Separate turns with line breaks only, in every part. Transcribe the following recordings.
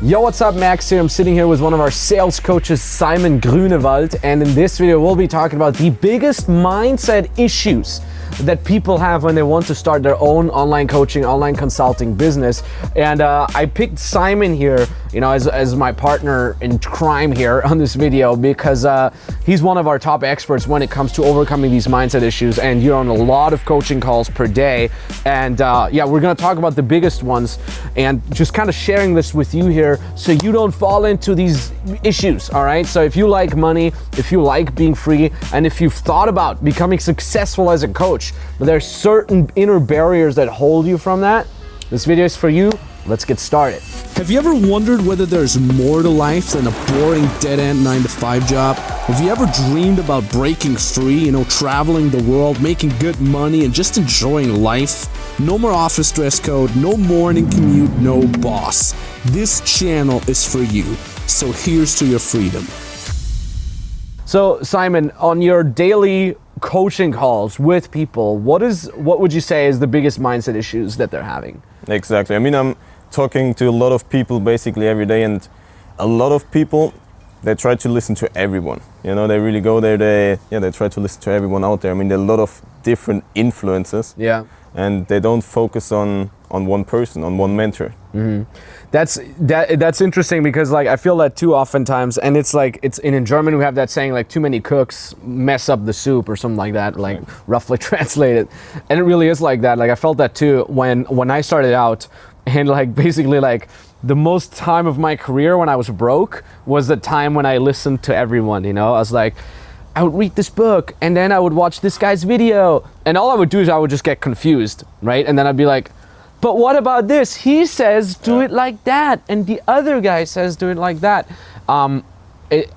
Yo, what's up? Max here. I'm sitting here with one of our sales coaches, Simon Gruenewald, and in this video we'll be talking about the biggest mindset issues that people have when they want to start their own online coaching, online consulting business. And I picked Simon here, as my partner in crime here on this video because he's one of our top experts when it comes to overcoming these mindset issues, and you're on a lot of coaching calls per day. And we're gonna talk about the biggest ones and just kind of sharing this with you here so you don't fall into these issues, all right? So if you like money, if you like being free, and if you've thought about becoming successful as a coach, but there's certain inner barriers that hold you from that, this video is for you. Let's get started.
Have you ever wondered whether there's more to life than a boring dead-end 9-to-5 job? Have you ever dreamed about breaking free, traveling the world, making good money, and just enjoying life? No more office dress code, no morning commute, no boss. This channel is for you, so here's to your freedom.
So Simon, on your daily coaching calls with people, what would you say is the biggest mindset issues that they're having?
Exactly. I'm talking to a lot of people basically every day, and a lot of people, they try to listen to everyone. They really go there, they try to listen to everyone out there. There are a lot of different influences. Yeah. And they don't focus on one person, on one mentor.
Mm-hmm. That's interesting because I feel that too oftentimes, and it's in German we have that saying too many cooks mess up the soup or something like that, right. Roughly translated, and it really is like that. I felt that too when I started out, and basically the most time of my career when I was broke was the time when I listened to everyone. I was I would read this book and then I would watch this guy's video, and all I would do is I would just get confused, right? And then I'd be like, but what about this? He says do it like that, and the other guy says do it like that. I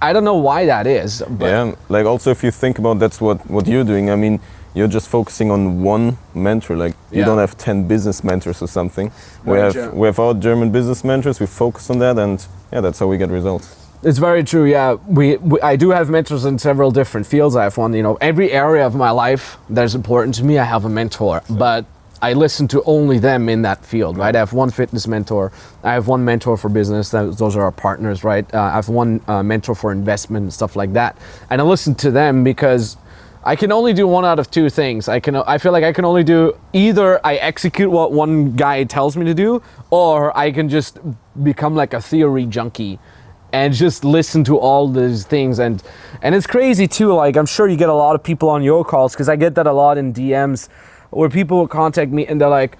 don't know why that is. But
yeah, also if you think about that's what you're doing. You're just focusing on one mentor. You don't have 10 business mentors or something. We have our German business mentors. We focus on that, and that's how we get results.
It's very true. Yeah, I do have mentors in several different fields. I have one. Every area of my life that is important to me, I have a mentor. But I listen to only them in that field, right? I have one fitness mentor. I have one mentor for business. Those are our partners, right? I have one mentor for investment and stuff like that. And I listen to them because I can only do one out of two things. I feel like I can only do either I execute what one guy tells me to do, or I can just become like a theory junkie and just listen to all these things. And it's crazy too. I'm sure you get a lot of people on your calls, because I get that a lot in DMs, where people will contact me and they're like,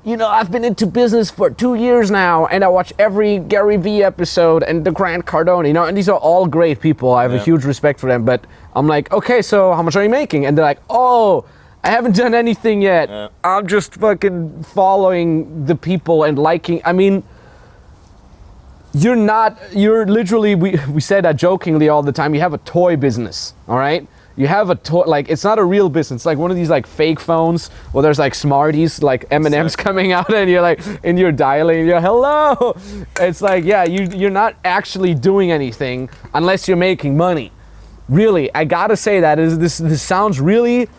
I've been into business for 2 years now, and I watch every Gary Vee episode and the Grant Cardone, and these are all great people. I have a huge respect for them, but I'm like, okay, so how much are you making? And they're like, oh, I haven't done anything yet. Yeah. I'm just fucking following the people and liking. You're literally, we say that jokingly all the time, you have a toy business, all right? You have a toy, it's not a real business. It's one of these fake phones where there's Smarties, M&Ms coming out, and you're and you're dialing, and you're hello. It's you're not actually doing anything unless you're making money. Really, I gotta say that this sounds really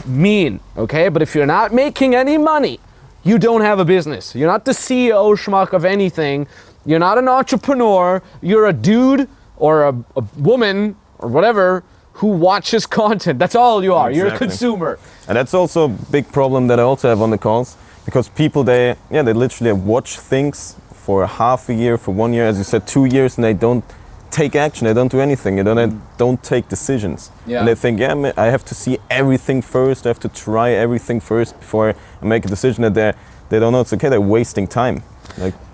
mean, okay? But if you're not making any money, you don't have a business. You're not the CEO schmuck of anything. You're not an entrepreneur. You're a dude or a woman or whatever who watches content. That's all you are. Exactly. You're a consumer.
And that's also a big problem that I also have on the calls, because people, they literally watch things for half a year, for 1 year, as you said, 2 years, and they don't take action. They don't do anything. They don't take decisions. Yeah. And they think, I have to see everything first. I have to try everything first before I make a decision. That they don't know it's okay. They're wasting time.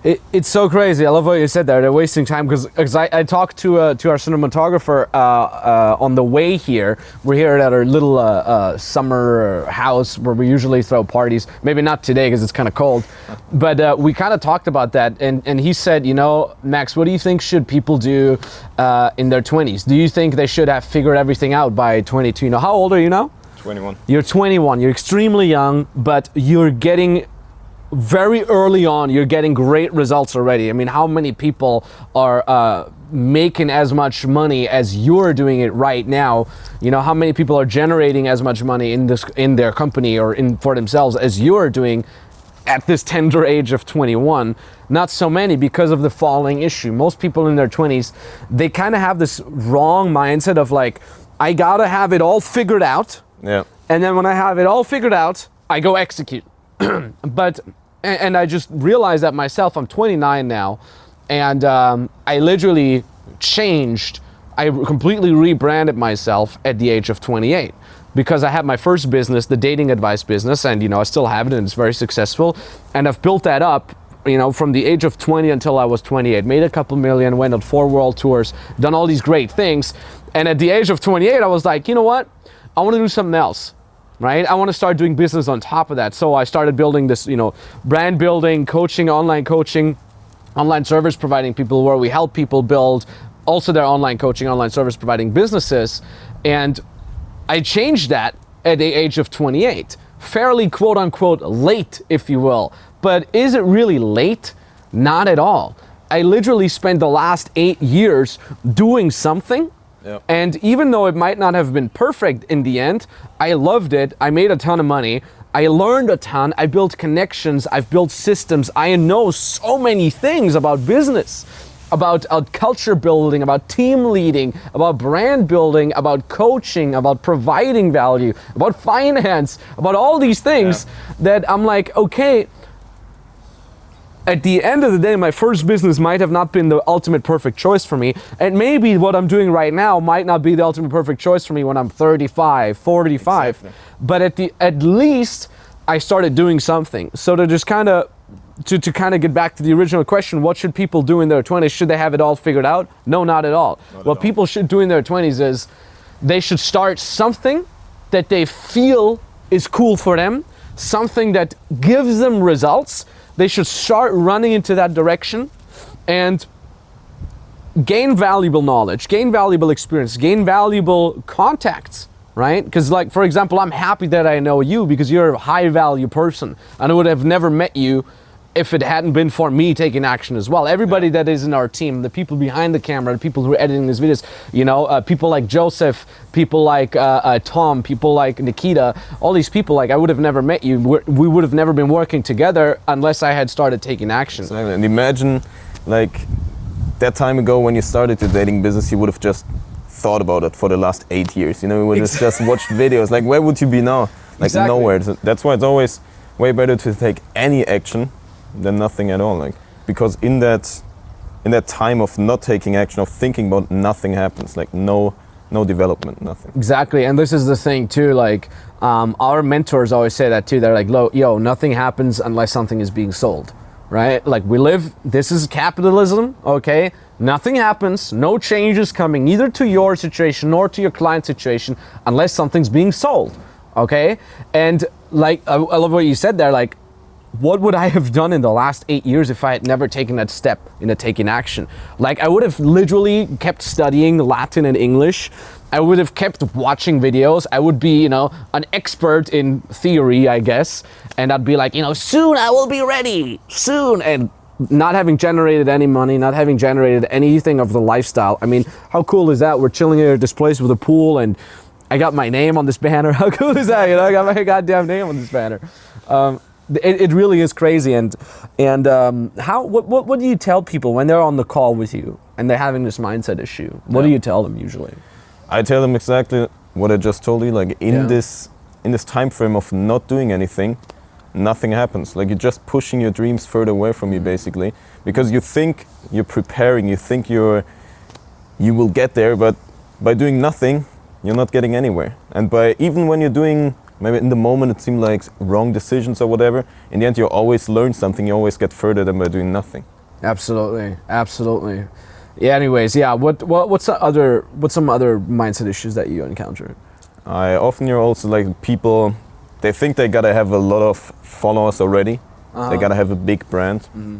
It's so crazy. I love what you said there. They're wasting time, because I talked to our cinematographer on the way here. We're here at our little summer house where we usually throw parties. Maybe not today because it's kind of cold, but we kind of talked about that. And he said, Max, what do you think should people do in their 20s? Do you think they should have figured everything out by 22? How old are you now?
21.
You're 21. You're extremely young, but you're getting very early on, you're getting great results already. How many people are making as much money as you're doing it right now? How many people are generating as much money in their company or for themselves as you're doing at this tender age of 21? Not so many, because of the following issue. Most people in their 20s, they kind of have this wrong mindset of like, I gotta have it all figured out.
Yeah.
And then when I have it all figured out, I go execute. And I just realized that myself. I'm 29 now, and I literally changed. I completely rebranded myself at the age of 28, because I had my first business, the dating advice business, and I still have it, and it's very successful. And I've built that up, from the age of 20 until I was 28. Made a couple million, went on 4 world tours, done all these great things. And at the age of 28, I was like, you know what? I want to do something else. Right? I want to start doing business on top of that. So I started building this, brand building, coaching, online service providing people, where we help people build also their online coaching, online service providing businesses. And I changed that at the age of 28. Fairly quote unquote late, if you will. But is it really late? Not at all. I literally spent the last 8 years doing something. Yep. And even though it might not have been perfect in the end, I loved it. I made a ton of money. I learned a ton. I built connections. I've built systems. I know so many things about business, about culture building, about team leading, about brand building, about coaching, about providing value, about finance, about all these things that I'm like, okay, at the end of the day, my first business might have not been the ultimate perfect choice for me. And maybe what I'm doing right now might not be the ultimate perfect choice for me when I'm 35, 45. Exactly. But at least I started doing something. So to just kind of get back to the original question, what should people do in their 20s? Should they have it all figured out? No, not at all. What people should do in their 20s is they should start something that they feel is cool for them, something that gives them results. They should start running into that direction and gain valuable knowledge, gain valuable experience, gain valuable contacts, right? Because like, for example, I'm happy that I know you because you're a high value person, and I would have never met you if it hadn't been for me taking action as well. Everybody that is in our team, the people behind the camera, the people who are editing these videos, people like Joseph, people like Tom, people like Nikita, all these people, like I would have never met you. We would have never been working together unless I had started taking action.
Exactly. And imagine like that time ago when you started your dating business, you would have just thought about it for the last 8 years. You would have just watched videos. Like where would you be now? Like nowhere. That's why it's always way better to take any action than nothing at all, like, because in that time of not taking action, of thinking about, nothing happens, like no development, nothing. Exactly.
And this is the thing too, like our mentors always say that too. They're like, nothing happens unless something is being sold, right? Like this is capitalism, okay? Nothing happens, no change is coming either to your situation nor to your client's situation unless something's being sold, okay? And like I love what you said there, like, what would I have done in the last 8 years if I had never taken that step into taking action? Like I would have literally kept studying Latin and English. I would have kept watching videos. I would be, an expert in theory, I guess. And I'd be like, soon I will be ready, soon. And not having generated any money, not having generated anything of the lifestyle. I mean, how cool is that? We're chilling here at this place with a pool and I got my name on this banner. How cool is that? I got my goddamn name on this banner. It really is crazy. And what do you tell people when they're on the call with you and they're having this mindset issue? What do you tell them usually?
I tell them exactly what I just told you. Like in this time frame of not doing anything, nothing happens. Like you're just pushing your dreams further away from you, basically, because you think you're preparing, you think you will get there, but by doing nothing, you're not getting anywhere. And even when you're doing, maybe in the moment it seemed like wrong decisions or whatever, in the end you always learn something, you always get further than by doing nothing.
Absolutely. Yeah, anyways, what's some other mindset issues that you encounter?
I often hear also like people, they think they gotta have a lot of followers already. They gotta have a big brand.
Mm-hmm.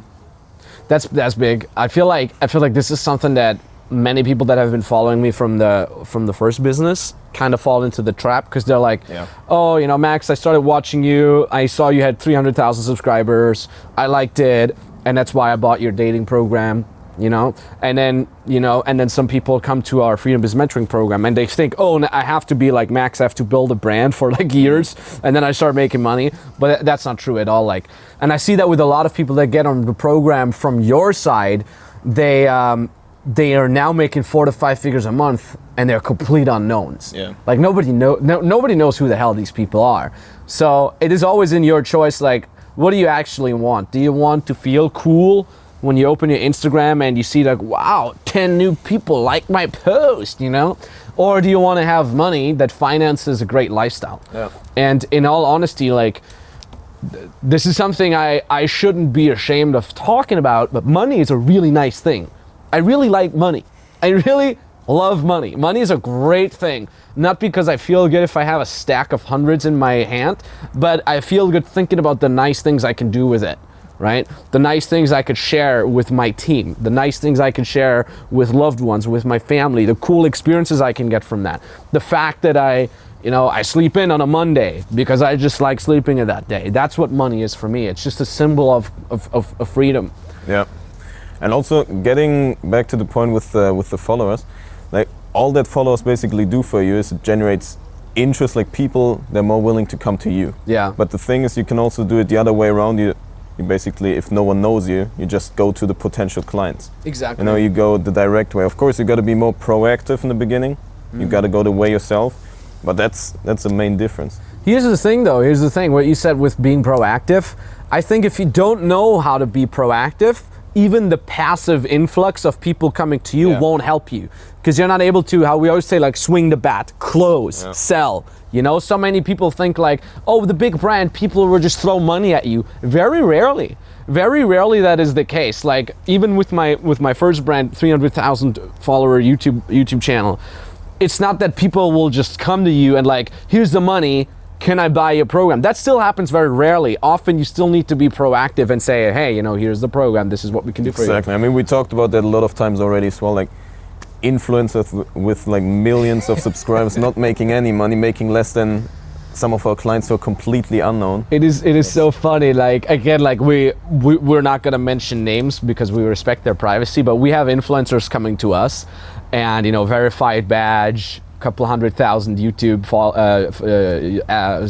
That's big. I feel like this is something that many people that have been following me from the first business kind of fall into the trap, because they're like, oh, Max, I started watching you. I saw you had 300,000 subscribers. I liked it, and that's why I bought your dating program. you know, and then some people come to our Freedom Biz Mentoring program and they think, oh, I have to be like Max, I have to build a brand for like years and then I start making money. But that's not true at all. Like, and I see that with a lot of people that get on the program from your side, they are now making 4 to 5 figures a month and they're complete unknowns.
Yeah.
Like nobody knows who the hell these people are. So it is always in your choice, like, what do you actually want? Do you want to feel cool when you open your Instagram and you see like, wow, 10 new people like my post, you know? Or do you want to have money that finances a great lifestyle?
Yeah.
And in all honesty, like, this is something I shouldn't be ashamed of talking about, but money is a really nice thing. I really like money. I really love money. Money is a great thing. Not because I feel good if I have a stack of hundreds in my hand, but I feel good thinking about the nice things I can do with it. Right? The nice things I could share with my team, the nice things I could share with loved ones, with my family, the cool experiences I can get from that. The fact that I sleep in on a Monday because I just like sleeping in that day. That's what money is for me. It's just a symbol of freedom.
Yeah. And also getting back to the point with the followers, like all that followers basically do for you is it generates interest, like people, they're more willing to come to you.
Yeah.
But the thing is you can also do it the other way around. You basically, if no one knows you, you just go to the potential clients.
Exactly.
You know, you go the direct way. Of course, you got to be more proactive in the beginning. You got to go the way yourself, but that's the main difference.
Here's the thing, though. Here's the thing. What you said with being proactive. I think if you don't know how to be proactive, even the passive influx of people coming to you won't help you, because you're not able to, how we always say, like, swing the bat, close, sell. You know, so many people think like, oh, the big brand, people will just throw money at you. Very rarely that is the case. Like, even with my first brand, 300,000 follower YouTube channel, it's not that people will just come to you and like, here's the money, can I buy your program? That still happens very rarely. Often you still need to be proactive and say, hey, you know, here's the program, this is what we can do for you.
Exactly. I mean, we talked about that a lot of times already as well. Like, influencers with like millions of subscribers not making any money, making less than some of our clients who are completely unknown.
It is so funny. Like, again, like we're not gonna mention names because we respect their privacy, but we have influencers coming to us and, you know, verified badge, couple 100,000 YouTube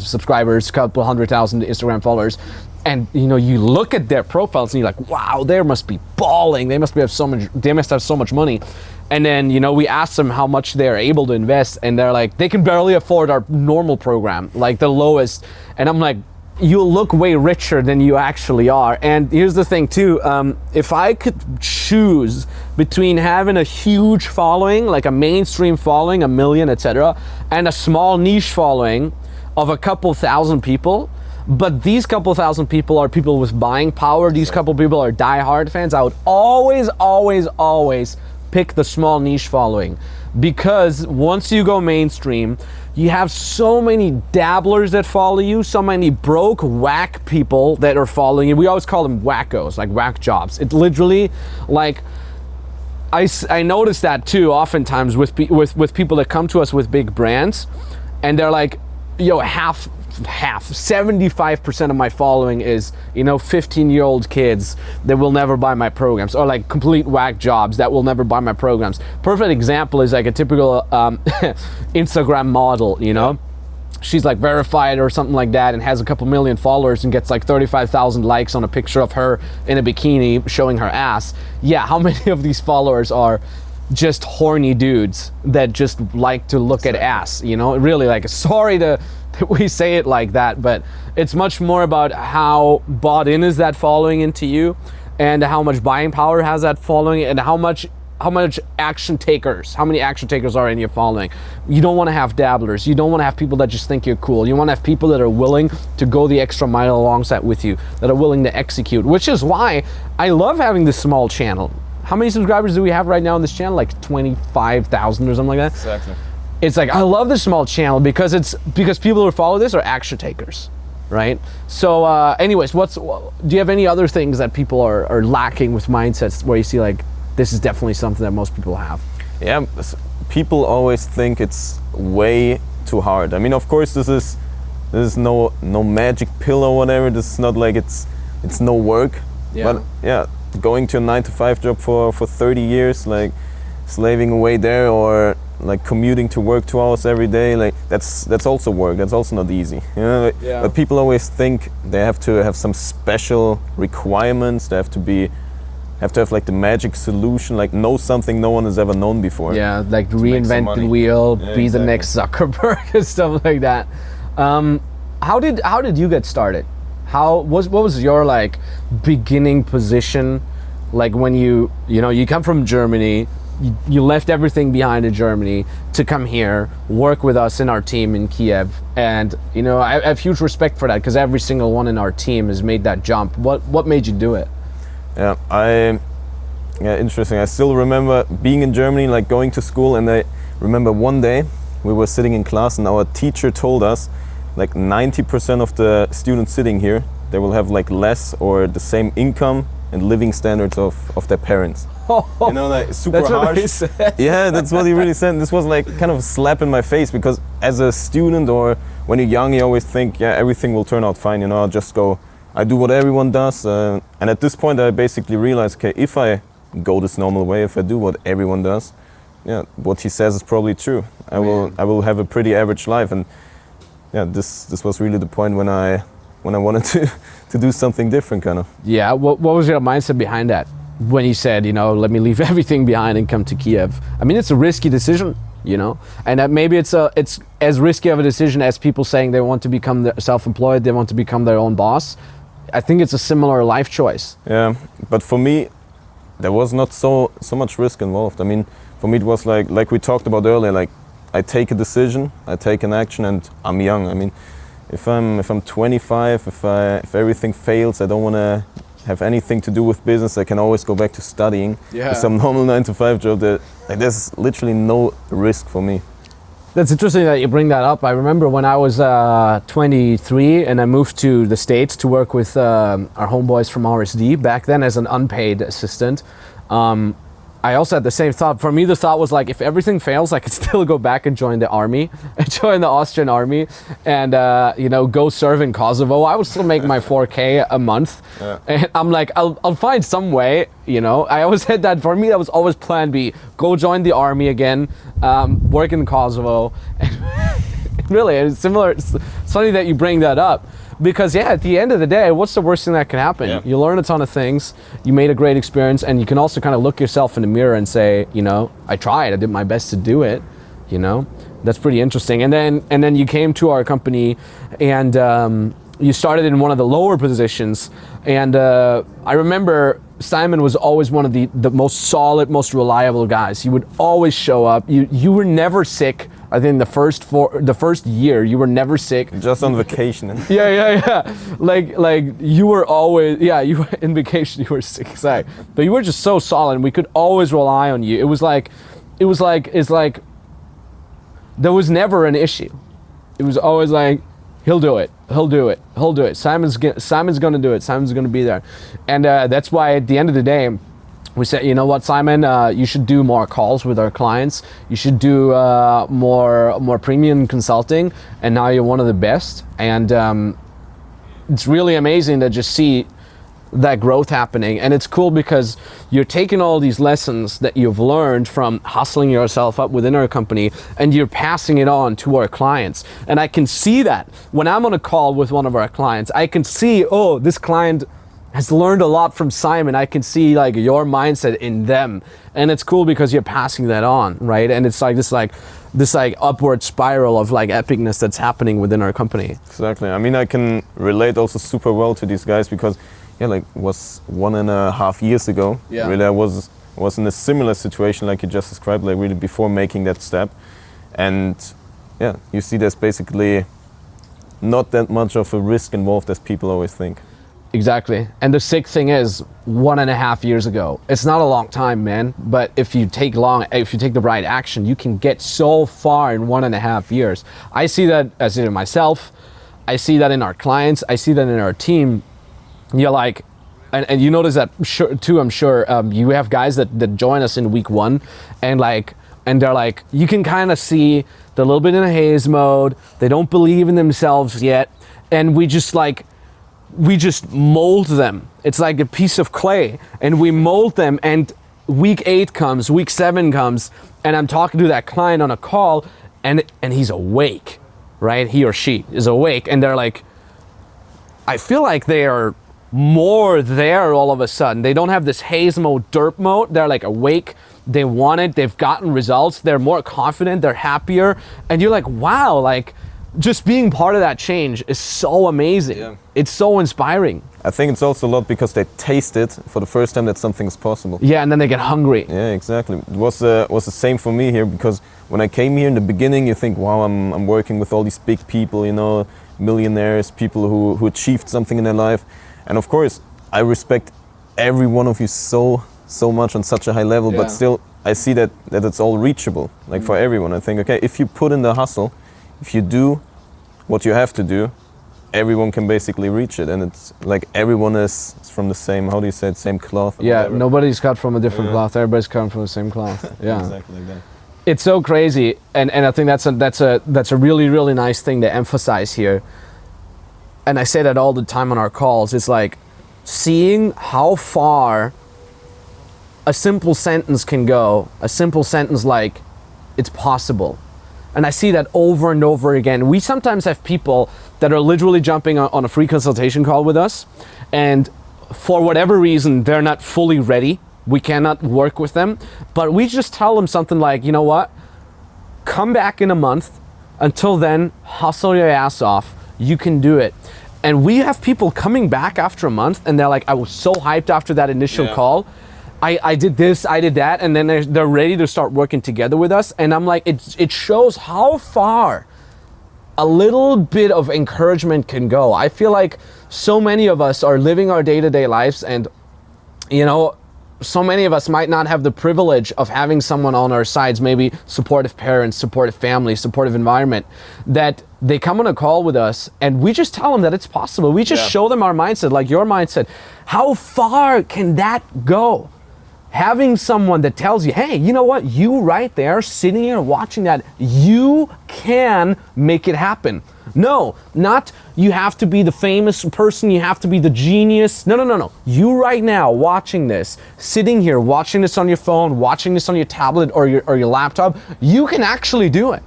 subscribers, couple 100,000 Instagram followers. And, you know, you look at their profiles and you're like, wow, they must be balling. They must have so much money. And then, you know, we ask them how much they're able to invest, and they're like, they can barely afford our normal program, like the lowest. And I'm like, you look way richer than you actually are. And here's the thing too, if I could choose between having a huge following, like a mainstream following, 1 million, etc., and a small niche following of a couple thousand people, but these couple thousand people are people with buying power, these couple people are diehard fans, I would always pick the small niche following, because once you go mainstream, you have so many dabblers that follow you, so many broke whack people that are following you. We always call them wackos, like whack jobs. It literally, like, I notice that too oftentimes with people that come to us with big brands, and they're like, yo, half 75% of my following is, you know, 15-year-old kids that will never buy my programs, or like complete whack jobs that will never buy my programs. Perfect example is like a typical Instagram model, you know. She's like verified or something like that and has a couple million followers and gets like 35,000 likes on a picture of her in a bikini showing her ass. Yeah, how many of these followers are just horny dudes that just like to look at ass, you know? Really, like, sorry that we say it like that, but it's much more about how bought in is that following into you, and how much buying power has that following, and how many action takers are in your following. You don't want to have dabblers. You don't want to have people that just think you're cool. You want to have people that are willing to go the extra mile alongside with you, that are willing to execute, which is why I love having this small channel. How many subscribers do we have right now on this channel? Like 25,000 or something like that?
Exactly.
It's like, I love this small channel because people who follow this are action takers, right? So anyways, do you have any other things that people are lacking with mindsets where you see like, this is definitely something that most people have?
Yeah, people always think it's way too hard. I mean, of course, this is no magic pill or whatever. This is not like it's no work.
Yeah.
But yeah, going to a 9-to-5 job for 30 years, like slaving away there, or like commuting to work 2 hours every day, like that's also work. That's also not easy, you know. Like,
Yeah.
but people always think they have to have some special requirements. They have to have like the magic solution, like know something no one has ever known before.
Yeah, like
make some
reinvent the
money.
wheel,
Yeah,
be the
exactly.
next Zuckerberg and stuff like that. How did you get started? What was your like beginning position? Like when you come from Germany, you left everything behind in Germany to come here, work with us in our team in Kiev, and I have huge respect for that because every single one in our team has made that jump. What made you do it?
Yeah, interesting. I still remember being in Germany, like going to school, and I remember one day we were sitting in class and our teacher told us like 90% of the students sitting here, they will have like less or the same income and living standards of their parents. You know, like super
That's what
harsh.
he said.
Yeah, that's what he really said. This was like kind of a slap in my face because as a student or when you're young, you always think, yeah, everything will turn out fine. I'll just go, I do what everyone does. And at this point, I basically realized, okay, if I go this normal way, if I do what everyone does, yeah, what he says is probably true. I will have a pretty average life. And yeah, this was really the point when I wanted to do something different, kind of.
Yeah, what was your mindset behind that? When you said, let me leave everything behind and come to Kiev. I mean, it's a risky decision, and that maybe it's as risky of a decision as people saying they want to become self-employed, they want to become their own boss. I think it's a similar life choice.
Yeah, but for me, there was not so much risk involved. I mean, for me it was like we talked about earlier, like I take a decision, I take an action, and I'm young. I mean, if I'm 25, if everything fails, I don't want to have anything to do with business. I can always go back to studying.
Yeah.
Some normal 9-to-5 job. There's literally no risk for me.
That's interesting that you bring that up. I remember when I was 23 and I moved to the States to work with our homeboys from RSD back then as an unpaid assistant. I also had the same thought. For me, the thought was like, if everything fails, I could still go back and join the army, and join the Austrian army, and go serve in Kosovo. I would still make my 4K a month,
Yeah.
and I'm like, I'll find some way. I always had that. For me, that was always Plan B. Go join the army again, work in Kosovo. Really, it's similar. It's funny that you bring that up. Because at the end of the day, what's the worst thing that can happen?
Yeah.
You learn a ton of things, you made a great experience, and you can also kind of look yourself in the mirror and say, I tried, I did my best to do it, That's pretty interesting. And then you came to our company and you started in one of the lower positions. And I remember Simon was always one of the most solid, most reliable guys. He would always show up. You were never sick. I think the first year you were never sick.
Just on vacation.
Yeah. Like you were always, you were in vacation, you were sick, exactly. But you were just so solid and we could always rely on you. It's like there was never an issue. It was always like, he'll do it. Simon's gonna do it. Simon's gonna be there. And that's why at the end of the day, we said, you know what, Simon, you should do more calls with our clients. You should do more premium consulting. And now you're one of the best. And it's really amazing to just see that growth happening. And it's cool because you're taking all these lessons that you've learned from hustling yourself up within our company and you're passing it on to our clients. And I can see that when I'm on a call with one of our clients, I can see, oh, this client has learned a lot from Simon. I can see like your mindset in them. And it's cool because you're passing that on, right? And it's like this upward spiral of like epicness that's happening within our company.
Exactly. I mean, I can relate also super well to these guys because was 1.5 years ago.
Yeah.
Really, I was in a similar situation like you just described, like really before making that step. And you see there's basically not that much of a risk involved as people always think.
Exactly. And the sick thing is 1.5 years ago. It's not a long time, man. But if you take the right action, you can get so far in 1.5 years. I see that as in myself. I see that in our clients. I see that in our team. You're like, and you notice that too, I'm sure. You have guys that join us in week 1 and they're like, you can kind of see they're a little bit in a haze mode. They don't believe in themselves yet. And we just mold them It's like a piece of clay, and we mold them, and week 8 comes, week 7 comes, and I'm talking to that client on a call, and he's awake, right? He or she is awake, and they're like, I feel like they are more there all of a sudden. They don't have this haze mode, derp mode. They're like awake, they want it, they've gotten results, they're more confident, they're happier, and you're like, wow, like just being part of that change is so amazing.
Yeah.
It's so inspiring.
I think it's also a lot because they taste it for the first time that something is possible.
Yeah, and then they get hungry.
Yeah, exactly. It was the same for me here, because when I came here in the beginning, you think, wow, I'm working with all these big people, you know, millionaires, people who achieved something in their life. And of course, I respect every one of you so much on such a high level, but still I see that it's all reachable, like for everyone. I think, okay, if you put in the hustle, if you do what you have to do, everyone can basically reach it. And it's like everyone is from the same, how do you say it, same cloth?
Yeah,
whatever.
nobody's cut from a different cloth. Everybody's cut from the same cloth. Yeah,
Exactly like that.
it's so crazy, and I think that's a really, really nice thing to emphasize here. And I say that all the time on our calls. It's like seeing how far a simple sentence can go. A simple sentence like, it's possible. And I see that over and over again. We sometimes have people that are literally jumping on a free consultation call with us, and for whatever reason, they're not fully ready. We cannot work with them, but we just tell them something like, you know what? Come back in a month. Until then, hustle your ass off. You can do it. And we have people coming back after a month, and they're like, I was so hyped after that initial call. I did this, I did that, and then they're ready to start working together with us. And I'm like, it shows how far a little bit of encouragement can go. I feel like so many of us are living our day-to-day lives, and you know, so many of us might not have the privilege of having someone on our sides, maybe supportive parents, supportive family, supportive environment, that they come on a call with us and we just tell them that it's possible. We just show them our mindset, like your mindset. How far can that go? Having someone that tells you, hey, you know what? You right there sitting here watching that, you can make it happen. No, not you have to be the famous person, you have to be the genius. No. You right now watching this, sitting here watching this on your phone, watching this on your tablet or your laptop, you can actually do it.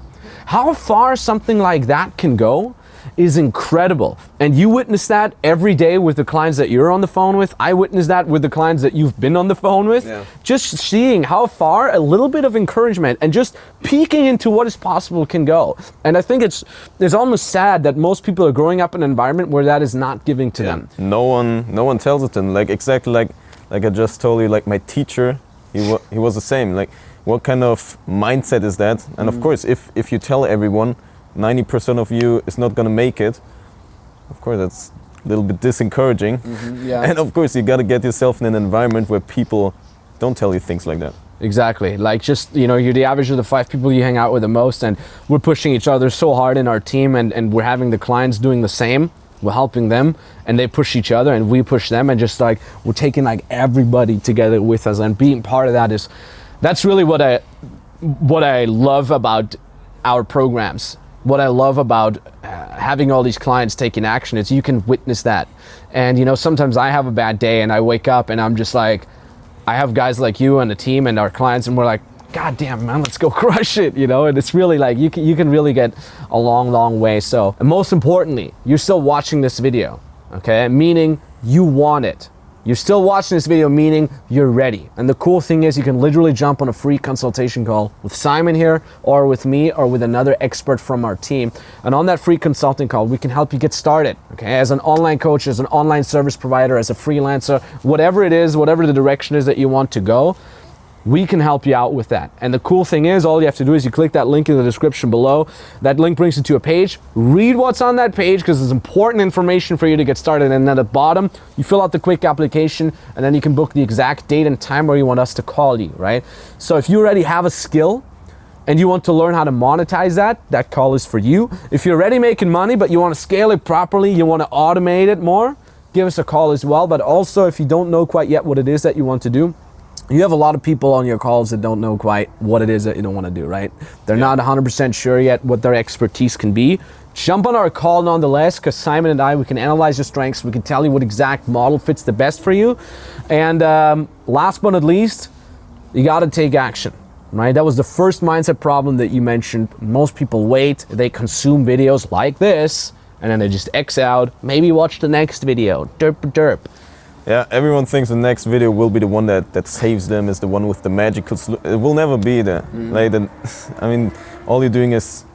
How far something like that can go is incredible. And you witness that every day with the clients that you're on the phone with. I witness that with the clients that you've been on the phone with. Yeah. Just seeing how far a little bit of encouragement and just peeking into what is possible can go. And I think it's almost sad that most people are growing up in an environment where that is not given to them.
No one tells it to them. Like exactly like I just told you, like my teacher, he was the same. Like what kind of mindset is that? And of course, if you tell everyone 90% of you is not going to make it, of course that's a little bit disencouraging. And of course you got to get yourself in an environment where people don't tell you things like that.
Exactly. Like just, you know, you're the average of the 5 people you hang out with the most, and we're pushing each other so hard in our team, and we're having the clients doing the same. We're helping them, and they push each other, and we push them, and just like we're taking like everybody together with us, and being part of that that's really what I love about our programs. What I love about having all these clients taking action is you can witness that. And you know, sometimes I have a bad day and I wake up and I'm just like, I have guys like you and the team and our clients, and we're like, God damn, man, let's go crush it, you know? And it's really like, you can really get a long way. So, and most importantly, you're still watching this video, okay? Meaning you want it. You're still watching this video, meaning you're ready. And the cool thing is you can literally jump on a free consultation call with Simon here, or with me, or with another expert from our team. And on that free consulting call, we can help you get started, okay? As an online coach, as an online service provider, as a freelancer, whatever it is, whatever the direction is that you want to go, we can help you out with that. And the cool thing is, all you have to do is you click that link in the description below. That link brings you to a page. Read what's on that page, because it's important information for you to get started. And then at the bottom, you fill out the quick application, and then you can book the exact date and time where you want us to call you, right? So if you already have a skill and you want to learn how to monetize that call is for you. If you're already making money, but you want to scale it properly, you want to automate it more, give us a call as well. But also, if you don't know quite yet what it is that you want to do, you have a lot of people on your calls that don't know quite what it is that you don't want to do, right? They're not 100% sure yet what their expertise can be. jump on our call nonetheless, because Simon and I, we can analyze your strengths, we can tell you what exact model fits the best for you. And last but not least, you got to take action, right? That was the first mindset problem that you mentioned. Most people wait, they consume videos like this, and then they just X out, maybe watch the next video, derp derp.
Yeah, everyone thinks the next video will be the one that saves them, is the one with the magical it will never be there. Like, I mean, all you're doing is,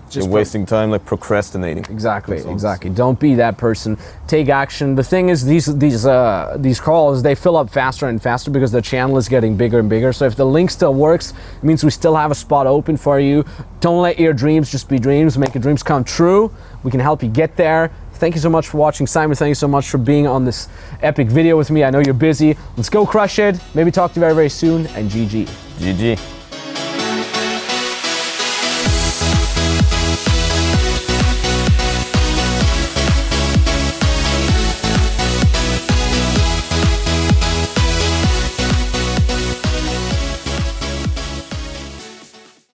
you're wasting time, like procrastinating.
Exactly. Don't be that person. Take action. The thing is, these calls, they fill up faster and faster because the channel is getting bigger and bigger. So if the link still works, it means we still have a spot open for you. Don't let your dreams just be dreams. Make your dreams come true. We can help you get there. Thank you so much for watching. Simon, thank you so much for being on this epic video with me. I know you're busy. Let's go crush it. Maybe talk to you very, very soon. And GG.
GG.